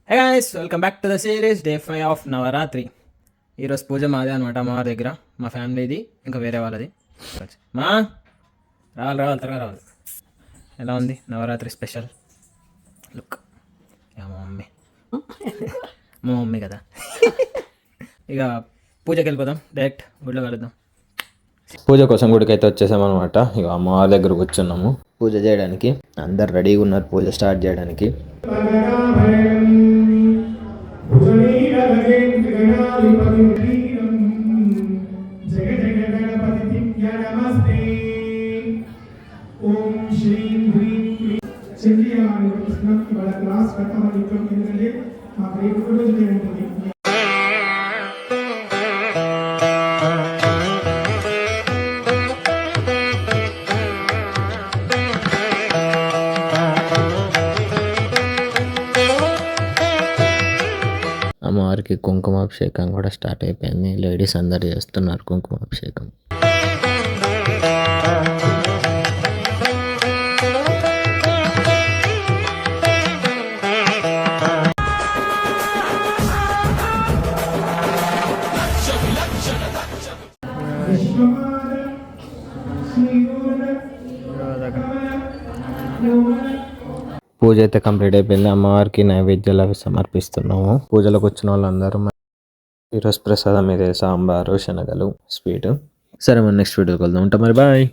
Hey guys, welcome back to the series day 5 of Navratri. ఈరోజు పూజ మాదే అనమాట, అమ్మవారి దగ్గర. మా ఫ్యామిలీది, ఇంకా వేరే వాళ్ళది. మా రావాలి త్వరగా రావాలి. ఎలా ఉంది నవరాత్రి స్పెషల్ లుక్? మా మమ్మీ మా మమ్మీ కదా. ఇక పూజకి వెళ్ళిపోదాం, డైరెక్ట్ గుడిలో కలుద్దాం. పూజ కోసం గుడికి అయితే వచ్చేసామన్నమాట. ఇక అమ్మవారి దగ్గర కూర్చున్నాము పూజ చేయడానికి. అందరు రెడీగా ఉన్నారు పూజ స్టార్ట్ చేయడానికి. అమ్మవారికి కుంకుమాభిషేకం కూడా స్టార్ట్ అయిపోయింది. లేడీస్ అందరు చేస్తున్నారు కుంకుమాభిషేకం. పూజ అయితే కంప్లీట్ అయిపోయింది. అమ్మవారికి నైవేద్యాలు అవి సమర్పిస్తున్నాము. పూజలకు వచ్చిన వాళ్ళందరూ. ఈరోజు ప్రసాదం ఇదే, సాంబారు, శనగలు, స్వీట్. సరే, మరి నెక్స్ట్ వీడియోకి వెళ్దాం. ఉంటాం మరి, బాయ్.